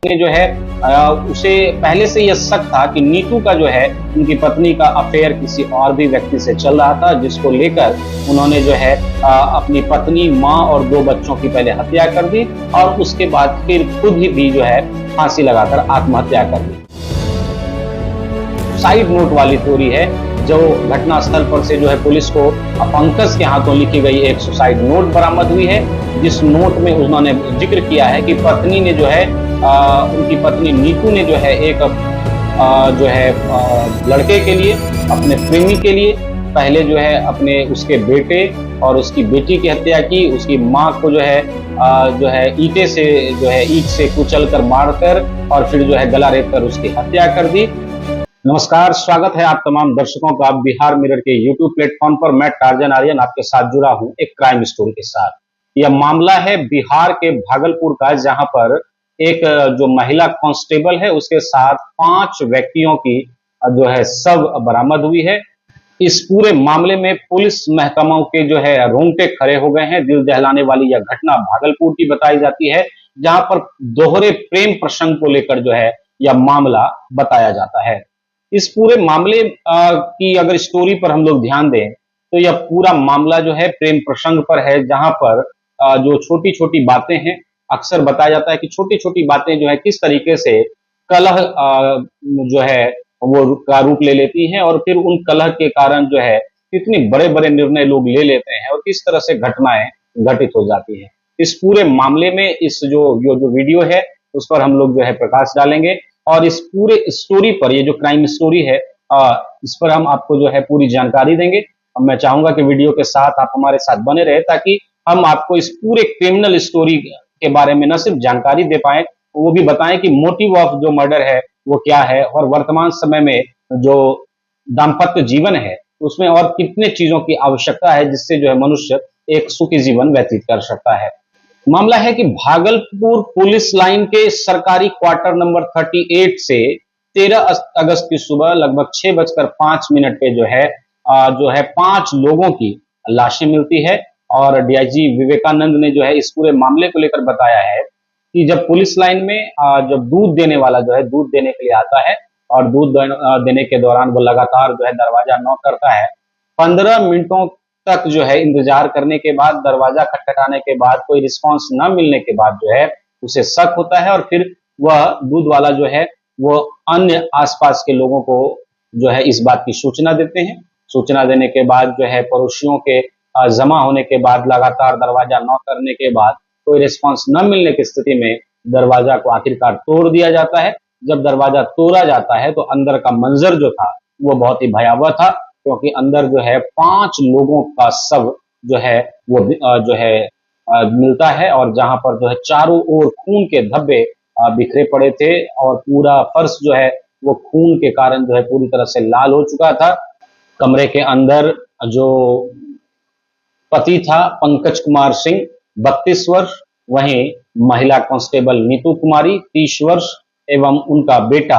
ने जो है उसे पहले से यह शक था कि नीतू का जो है उनकी पत्नी का अफेयर किसी और भी व्यक्ति से चल रहा था, जिसको लेकर उन्होंने जो है अपनी पत्नी, माँ और 2 बच्चों की पहले हत्या कर दी और उसके बाद फिर खुद ही भी जो है फांसी लगाकर आत्महत्या कर दी। साइड नोट वाली थ्योरी है जो घटना स्थल पर से जो है पुलिस को पंकज के हाथों लिखी गई एक सुसाइड नोट बरामद हुई है, जिस नोट में उन्होंने जिक्र किया है कि पत्नी ने जो है उनकी पत्नी नीतू ने जो है एक लड़के के लिए, अपने प्रेमी के लिए पहले जो है अपने उसके बेटे और उसकी बेटी की हत्या की। उसकी माँ को जो है ईंट से कुचल कर मारकर और फिर जो है गला रेत कर उसकी हत्या कर दी। नमस्कार, स्वागत है आप तमाम दर्शकों का बिहार मिरर के यूट्यूब प्लेटफॉर्म पर। मैं टार्जन आर्यन आपके साथ जुड़ा हूं एक क्राइम स्टोरी के साथ। यह मामला है बिहार के भागलपुर का, जहां पर एक जो महिला कांस्टेबल है उसके साथ 5 व्यक्तियों की जो है शव बरामद हुई है। इस पूरे मामले में पुलिस महकमों के जो है रोंगटे खड़े हो गए हैं। दिल दहलाने वाली यह घटना भागलपुर की बताई जाती है, जहां पर दोहरे प्रेम प्रसंग को लेकर जो है यह मामला बताया जाता है। इस पूरे मामले की अगर स्टोरी पर हम लोग ध्यान दें तो यह पूरा मामला जो है प्रेम प्रसंग पर है, जहां पर जो छोटी छोटी बातें हैं, अक्सर बताया जाता है कि छोटी छोटी बातें जो है किस तरीके से कलह जो है वो का रूप ले लेती हैं और फिर उन कलह के कारण जो है कितने बड़े बड़े निर्णय लोग ले लेते हैं और किस तरह से घटनाएं घटित हो जाती हैं। इस पूरे मामले में इस जो वीडियो है उस पर हम लोग जो है प्रकाश डालेंगे और इस पूरे स्टोरी पर, ये जो क्राइम स्टोरी है इस पर हम आपको जो है पूरी जानकारी देंगे। और मैं चाहूंगा कि वीडियो के साथ आप हमारे साथ बने रहे ताकि हम आपको इस पूरे क्रिमिनल स्टोरी के बारे में न सिर्फ जानकारी दे पाए, वो भी बताएं कि मोटिव ऑफ जो मर्डर है वो क्या है और वर्तमान समय में जो दाम्पत्य जीवन है उसमें और कितने चीजों की आवश्यकता है जिससे जो है मनुष्य एक सुखी जीवन व्यतीत कर सकता है। मामला है कि भागलपुर पुलिस लाइन के सरकारी क्वार्टर नंबर 38 से 13 अगस्त की सुबह लगभग 6:05 पे जो है 5 लोगों की लाशें मिलती है। और डीआईजी विवेकानंद ने जो है इस पूरे मामले को लेकर बताया है कि जब पुलिस लाइन में जब दूध देने वाला जो है दूध देने के लिए आता है और दूध देने के दौरान वो लगातार जो है दरवाजा नॉक करता है। 15 मिनटों तक जो है इंतजार करने के बाद, दरवाजा खटखटाने के बाद कोई रिस्पांस न मिलने के बाद जो है उसे शक होता है और फिर वह दूध वाला जो है वो अन्य आसपास के लोगों को जो है इस बात की सूचना देते हैं। सूचना देने के बाद जो है पड़ोसियों के जमा होने के बाद, लगातार दरवाजा नॉक करने के बाद कोई रिस्पांस न मिलने की स्थिति में दरवाजा को आखिरकार तोड़ दिया जाता है। जब दरवाजा तोड़ा जाता है तो अंदर का मंजर जो था वो बहुत ही भयावह था, क्योंकि अंदर जो है 5 लोगों का शव जो है वो मिलता है और जहां पर जो है चारों ओर खून के धब्बे बिखरे पड़े थे और पूरा फर्श जो है वो खून के कारण जो है पूरी तरह से लाल हो चुका था। कमरे के अंदर जो पति था पंकज कुमार सिंह 32 वर्ष, वहीं महिला कांस्टेबल नीतू कुमारी 30 वर्ष एवं उनका बेटा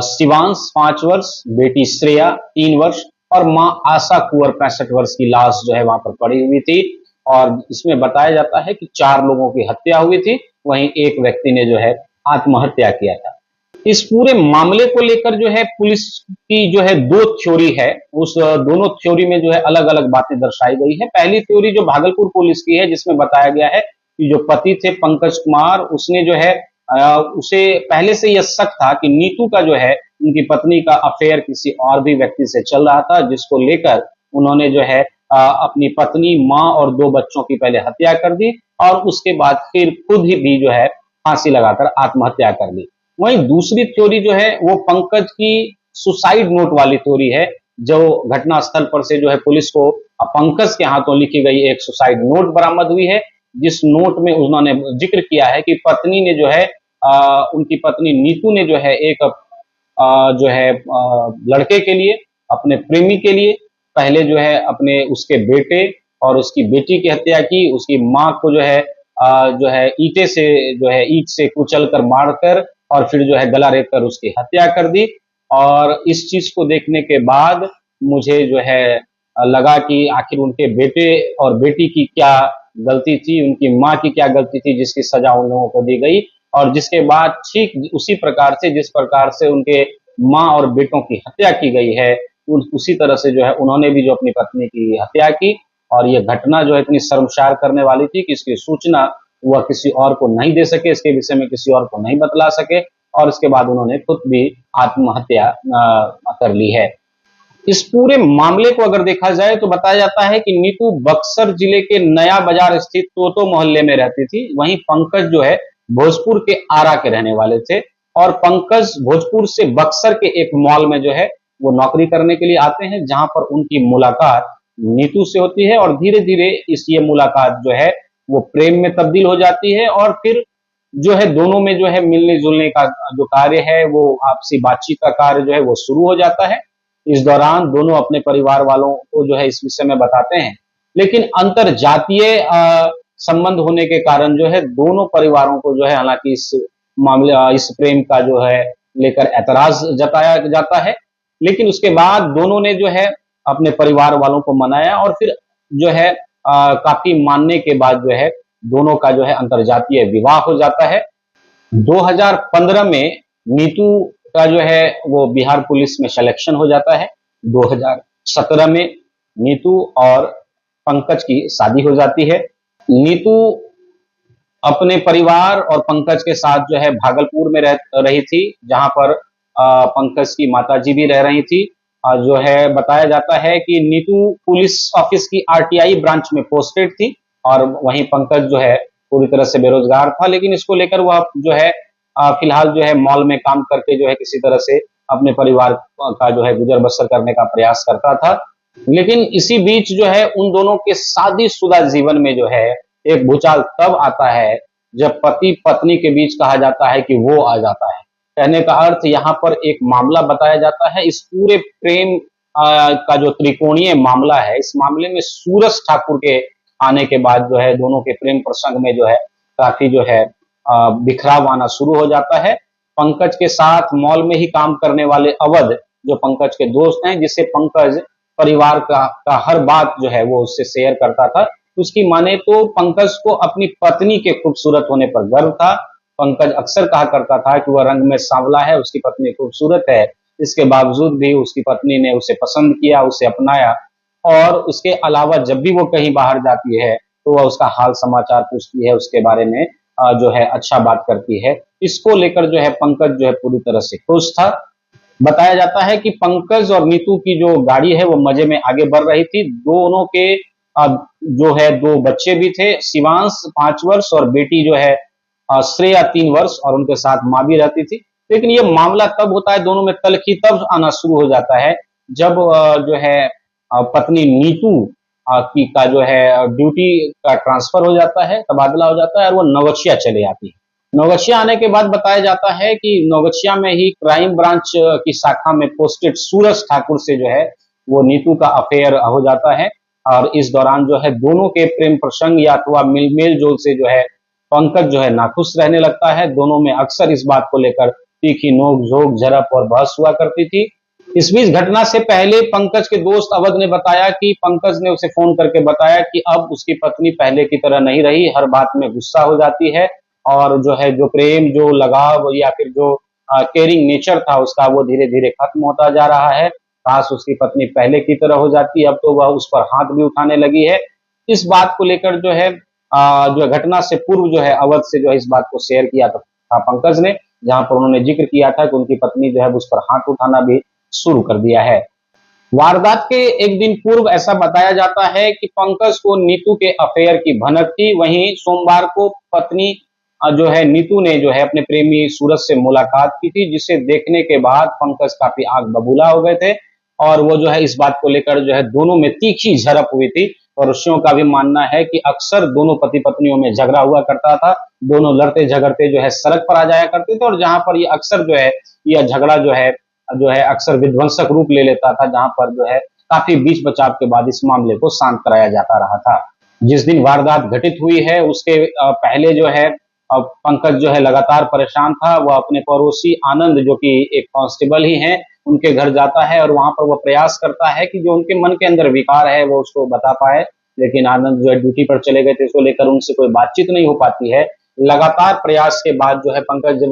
शिवांश 5 वर्ष, बेटी श्रेया 3 वर्ष और मां आशा कुंवर 65 वर्ष की लाश जो है वहां पर पड़ी हुई थी। और इसमें बताया जाता है कि 4 लोगों की हत्या हुई थी, वहीं एक व्यक्ति ने जो है आत्महत्या किया था। इस पूरे मामले को लेकर जो है पुलिस की जो है 2 थ्योरी है, उस दोनों थ्योरी में जो है अलग अलग बातें दर्शाई गई है। पहली थ्योरी जो भागलपुर पुलिस की है, जिसमें बताया गया है कि जो पति थे पंकज कुमार, उसने जो है उसे पहले से यह शक था कि नीतू का जो है उनकी पत्नी का अफेयर किसी और भी व्यक्ति से चल रहा था, जिसको लेकर उन्होंने जो है अपनी पत्नी, माँ और 2 बच्चों की पहले हत्या कर दी और उसके बाद फिर खुद ही भी जो है फांसी लगाकर आत्महत्या कर दी। वहीं दूसरी थ्योरी जो है वो पंकज की सुसाइड नोट वाली थ्योरी है, जो घटना स्थल पर से जो है पुलिस को पंकज के हाथों लिखी गई एक सुसाइड नोट बरामद हुई है, जिस नोट में उन्होंने जिक्र किया है कि पत्नी ने जो है उनकी पत्नी नीतू ने जो है एक लड़के के लिए, अपने प्रेमी के लिए पहले जो है अपने उसके बेटे और उसकी बेटी की हत्या की। उसकी माँ को ईंट से कुचल कर मारकर और फिर जो है गला रेत कर उसकी हत्या कर दी। और इस चीज को देखने के बाद मुझे जो है लगा कि आखिर उनके बेटे और बेटी की क्या गलती थी, उनकी माँ की क्या गलती थी जिसकी सजा उन लोगों को दी गई। और जिसके बाद ठीक उसी प्रकार से जिस प्रकार से उनके माँ और बेटों की हत्या की गई है, उसी तरह से जो है उन्होंने भी जो अपनी पत्नी की हत्या की। और ये घटना जो है इतनी शर्मसार करने वाली थी कि इसकी सूचना वह किसी और को नहीं दे सके, इसके विषय में किसी और को नहीं बतला सके, और इसके बाद उन्होंने खुद भी आत्महत्या कर ली है। इस पूरे मामले को अगर देखा जाए तो बताया जाता है कि नीतू बक्सर जिले के नया बाजार स्थित तोतो मोहल्ले में रहती थी। वहीं पंकज जो है भोजपुर के आरा के रहने वाले थे, और पंकज भोजपुर से बक्सर के एक मॉल में जो है वो नौकरी करने के लिए आते हैं, जहां पर उनकी मुलाकात नीतू से होती है, और धीरे धीरे ये मुलाकात जो है वो प्रेम में तब्दील हो जाती है। और फिर जो है दोनों में जो है मिलने जुलने का जो कार्य है, वो आपसी बातचीत का कार्य जो है वो शुरू हो जाता है। इस दौरान दोनों अपने परिवार वालों को जो है इस विषय में बताते हैं, लेकिन अंतर जातीय संबंध होने के कारण जो है दोनों परिवारों को जो है हालांकि इस मामले इस प्रेम का जो है लेकर ऐतराज जताया जाता है। लेकिन उसके बाद दोनों ने जो है अपने परिवार वालों को मनाया, और फिर जो है काफी मानने के बाद जो है दोनों का जो है अंतरजातीय विवाह हो जाता है। 2015 में नीतू का जो है वो बिहार पुलिस में सिलेक्शन हो जाता है। 2017 में नीतू और पंकज की शादी हो जाती है। नीतू अपने परिवार और पंकज के साथ जो है भागलपुर में रह रही थी, जहां पर पंकज की माताजी भी रह रही थी। और जो है बताया जाता है कि नीतू पुलिस ऑफिस की आरटीआई ब्रांच में पोस्टेड थी, और वहीं पंकज जो है पूरी तरह से बेरोजगार था। लेकिन इसको लेकर वह जो है फिलहाल जो है मॉल में काम करके जो है किसी तरह से अपने परिवार का जो है गुजर बसर करने का प्रयास करता था। लेकिन इसी बीच जो है उन दोनों के शादीशुदा जीवन में जो है एक भूचाल तब आता है जब पति पत्नी के बीच कहा जाता है कि वो आ जाता है। कहने का अर्थ यहाँ पर एक मामला बताया जाता है। इस पूरे प्रेम का जो त्रिकोणीय मामला है, इस मामले में सूरज ठाकुर के आने के बाद जो है दोनों के प्रेम प्रसंग में जो है काफी जो है बिखराव आना शुरू हो जाता है। पंकज के साथ मॉल में ही काम करने वाले अवध, जो पंकज के दोस्त हैं, जिससे पंकज परिवार का हर बात जो है वो उससे शेयर करता था। उसकी माने तो पंकज को अपनी पत्नी के खूबसूरत होने पर गर्व था। पंकज अक्सर कहा करता था कि वह रंग में सांवला है, उसकी पत्नी खूबसूरत है। इसके बावजूद भी उसकी पत्नी ने उसे पसंद किया, उसे अपनाया, और उसके अलावा जब भी वो कहीं बाहर जाती है तो वह उसका हाल समाचार पूछती है, उसके बारे में जो है अच्छा बात करती है। इसको लेकर जो है पंकज जो है पूरी तरह से खुश था। बताया जाता है कि पंकज और नीतू की जो गाड़ी है वो मजे में आगे बढ़ रही थी। दोनों के जो है दो बच्चे भी थे, शिवांश 5 वर्ष और बेटी जो है श्रेया 3 वर्ष, और उनके साथ माँ भी रहती थी। लेकिन ये मामला तब होता है, दोनों में तल्खी तब आना शुरू हो जाता है जब जो है पत्नी नीतू की का जो है ड्यूटी का ट्रांसफर हो जाता है, तबादला हो जाता है, और वो नवगछिया चले आती है। नवगछिया आने के बाद बताया जाता है कि नवगछिया में ही क्राइम ब्रांच की शाखा में पोस्टेड सूरज ठाकुर से जो है वो नीतू का अफेयर हो जाता है। और इस दौरान जो है दोनों के प्रेम प्रसंग या अथवा मेल जोल से जो है पंकज जो है नाखुश रहने लगता है। दोनों में अक्सर इस बात को लेकर तीखी नोक झोंक झड़प और बहस हुआ करती थी। इस बीच घटना से पहले पंकज के दोस्त अवध ने बताया कि पंकज ने उसे फोन करके बताया कि अब उसकी पत्नी पहले की तरह नहीं रही, हर बात में गुस्सा हो जाती है, और जो है जो प्रेम, जो लगाव या फिर जो केयरिंग नेचर था उसका, वो धीरे धीरे खत्म होता जा रहा है। काश उसकी पत्नी पहले की तरह हो जाती, अब तो वह उस पर हाथ भी उठाने लगी है। इस बात को लेकर जो है जो घटना से पूर्व जो है अवध से जो है इस बात को शेयर किया था पंकज ने, जहां पर उन्होंने जिक्र किया था कि उनकी पत्नी जो है उस पर हाथ उठाना भी शुरू कर दिया है। वारदात के एक दिन पूर्व ऐसा बताया जाता है कि पंकज को नीतू के अफेयर की भनक थी। वहीं सोमवार को पत्नी जो है नीतू ने जो है अपने प्रेमी सूरज से मुलाकात की थी, जिसे देखने के बाद पंकज काफी आग बबूला हो गए थे, और वो जो है इस बात को लेकर जो है दोनों में तीखी झड़प हुई थी। और ऋषियों का भी मानना है कि अक्सर दोनों पति पत्नियों में झगड़ा हुआ करता था। दोनों लड़ते झगड़ते जो है सड़क पर आ जाया करते थे, और जहां पर ये अक्सर जो है यह झगड़ा जो है अक्सर विध्वंसक रूप ले लेता था, जहां पर जो है काफी बीच बचाव के बाद इस मामले को शांत कराया जाता रहा था। जिस दिन वारदात घटित हुई है उसके पहले जो है पंकज जो है लगातार परेशान था। वह अपने पड़ोसी आनंद, जो कि एक कांस्टेबल ही हैं, उनके घर जाता है, और वहां पर वह प्रयास करता है कि जो उनके मन के अंदर विकार है वो उसको बता पाए। लेकिन आनंद जो है ड्यूटी पर चले गए थे, इसको लेकर उनसे कोई बातचीत नहीं हो पाती है। लगातार प्रयास के बाद जो है पंकज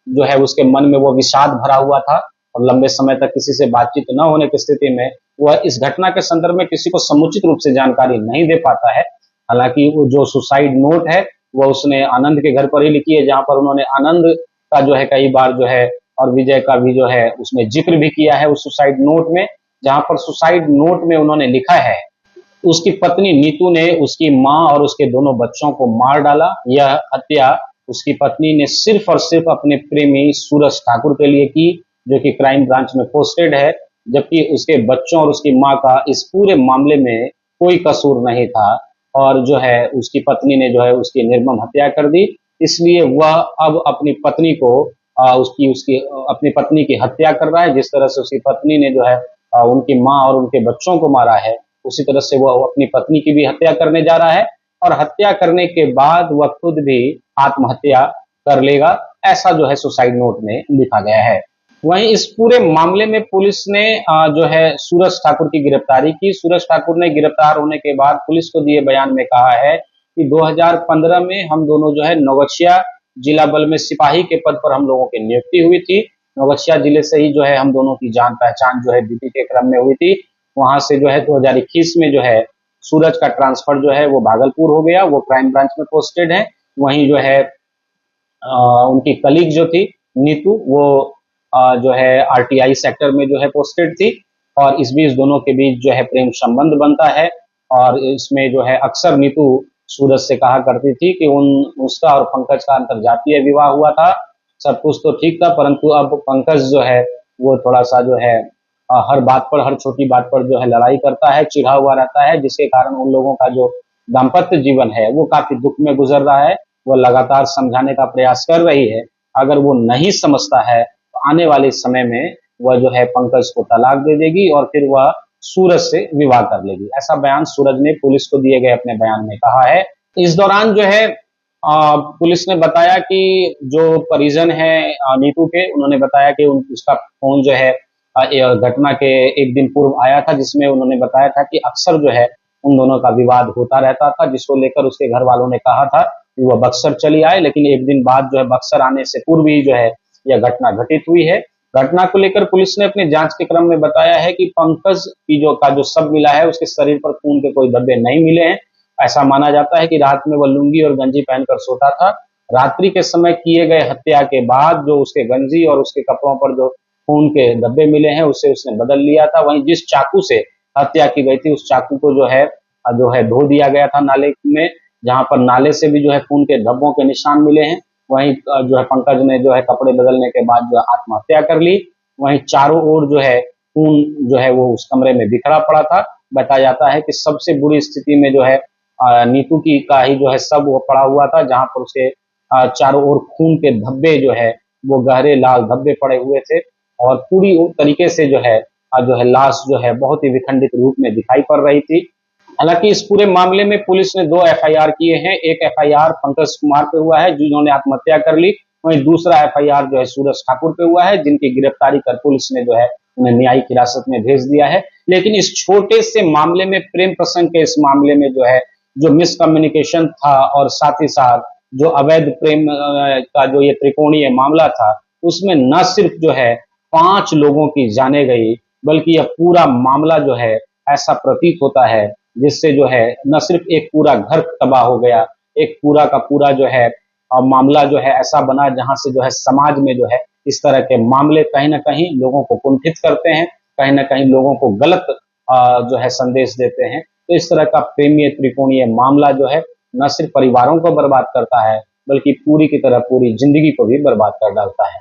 जो है उसके मन में वो विषाद भरा हुआ था और लंबे समय तक किसी से बातचीत न होने की स्थिति में वह इस घटना के संदर्भ में किसी को समुचित रूप से जानकारी नहीं दे पाता है। हालांकि वो जो सुसाइड नोट है वह उसने आनंद के घर पर ही लिखी है, जहां पर उन्होंने आनंद का जो है कई बार जो है और विजय का भी जो है उसमें जिक्र भी किया है उस सुसाइड नोट में, जहां पर सुसाइड नोट में उन्होंने लिखा है उसकी पत्नी नीतू ने उसकी मां और उसके दोनों बच्चों को मार डाला। यह हत्या उसकी पत्नी ने सिर्फ और सिर्फ अपने प्रेमी सूरज ठाकुर के लिए की, जो कि क्राइम ब्रांच में पोस्टेड है, जबकि उसके बच्चों और उसकी मां का इस पूरे मामले में कोई कसूर नहीं था और जो है उसकी पत्नी ने जो है उसकी निर्मम हत्या कर दी। इसलिए वह अब अपनी पत्नी को उसकी उसकी अपनी पत्नी की हत्या कर रहा है। जिस तरह से उसकी पत्नी ने जो है उनकी मां और उनके बच्चों को मारा है, उसी तरह से वह अपनी पत्नी की भी हत्या करने जा रहा है और हत्या करने के बाद वह खुद भी आत्महत्या कर लेगा, ऐसा जो है सुसाइड नोट में लिखा गया है। वहीं इस पूरे मामले में पुलिस ने जो है सूरज ठाकुर की गिरफ्तारी की। सूरज ठाकुर ने गिरफ्तार होने के बाद पुलिस को दिए बयान में कहा है कि 2015 में हम दोनों जो है नौगछिया जिला बल में सिपाही के पद पर हम लोगों की नियुक्ति हुई थी। नौगछिया जिले से ही जो है हम दोनों की जान पहचान जो है ड्यूटी के क्रम में हुई थी। वहां से जो है 2021 में जो है सूरज का ट्रांसफर जो है वो भागलपुर हो गया, वो क्राइम ब्रांच में पोस्टेड है। वहीं जो है उनकी कलीग जो थी नीतू, वो जो है आरटीआई सेक्टर में जो है पोस्टेड थी और इस बीच दोनों के बीच जो है प्रेम संबंध बनता है और इसमें जो है अक्सर नीतू सूरज से कहा करती थी कि उसका और पंकज का अंतरजातीय विवाह हुआ था। सब कुछ तो ठीक था, परंतु अब पंकज जो है वो थोड़ा सा जो है हर बात पर, हर छोटी बात पर जो है लड़ाई करता है, चिढ़ा हुआ रहता है, जिसके कारण उन लोगों का जो दाम्पत्य जीवन है वो काफी दुख में गुजर रहा है। वो लगातार समझाने का प्रयास कर रही है, अगर वो नहीं समझता है तो आने वाले समय में वह जो है पंकज को तलाक दे देगी और फिर वह सूरज से विवाह कर लेगी। ऐसा बयान सूरज ने पुलिस को दिए गए अपने बयान में कहा है। इस दौरान जो है पुलिस ने बताया कि जो परिजन है नीतू के, उन्होंने बताया कि उसका फोन जो है घटना के एक दिन पूर्व आया था, जिसमें उन्होंने बताया था कि अक्सर जो है उन दोनों का विवाद होता रहता था, जिसको लेकर उसके घर वालों ने कहा था कि वह बक्सर चली आए, लेकिन एक दिन बाद जो है बक्सर आने से पूर्व ही जो है यह घटना घटित हुई है। घटना को लेकर पुलिस ने अपनी जांच के क्रम में बताया है कि पंकज की जो शव मिला है उसके शरीर पर खून के कोई धब्बे नहीं मिले हैं। ऐसा माना जाता है कि रात में वह लुंगी और गंजी पहनकर सोता था। रात्रि के समय किए गए हत्या के बाद जो उसके गंजी और उसके कपड़ों पर जो खून के धब्बे मिले हैं उससे उसने बदल लिया था। वहीं जिस चाकू से हत्या की गई थी उस चाकू को जो है धो दिया गया था नाले में, जहां पर नाले से भी जो है खून के धब्बों के निशान मिले हैं। वहीं जो है पंकज ने जो है कपड़े बदलने के बाद जो आत्महत्या कर ली। वहीं चारों ओर जो है खून जो है वो उस कमरे में बिखरा पड़ा था। बताया जाता है कि सबसे बुरी स्थिति में जो है नीतू की का ही जो है सब वो पड़ा हुआ था, जहां पर उसके चारों ओर खून के धब्बे जो है वो गहरे लाल धब्बे पड़े हुए थे और पूरी तरीके से जो है लाश जो है बहुत ही विखंडित रूप में दिखाई पड़ रही थी। हालांकि इस पूरे मामले में पुलिस ने 2 एफआईआर किए हैं। एक एफआईआर पंकज कुमार पे हुआ है जिन्होंने आत्महत्या कर ली, वहीं दूसरा एफआईआर जो है सूरज ठाकुर पे हुआ है, जिनकी गिरफ्तारी कर पुलिस ने जो है उन्हें न्यायिक हिरासत में भेज दिया है। लेकिन इस छोटे से मामले में, प्रेम प्रसंग के इस मामले में जो है जो मिसकम्युनिकेशन था और साथ ही साथ जो अवैध प्रेम का जो ये त्रिकोणीय मामला था, उसमें न सिर्फ जो है 5 लोगों की जाने गई, बल्कि यह पूरा मामला जो है ऐसा प्रतीत होता है जिससे जो है न सिर्फ एक पूरा घर तबाह हो गया, एक पूरा का पूरा जो है मामला जो है ऐसा बना जहां से जो है समाज में जो है इस तरह के मामले कहीं ना कहीं लोगों को कुंठित करते हैं, कहीं ना कहीं लोगों को गलत जो है संदेश देते हैं। तो इस तरह का प्रेमीय त्रिकोणीय मामला जो है न सिर्फ परिवारों को बर्बाद करता है, बल्कि पूरी की तरह पूरी जिंदगी को भी बर्बाद कर डालता है।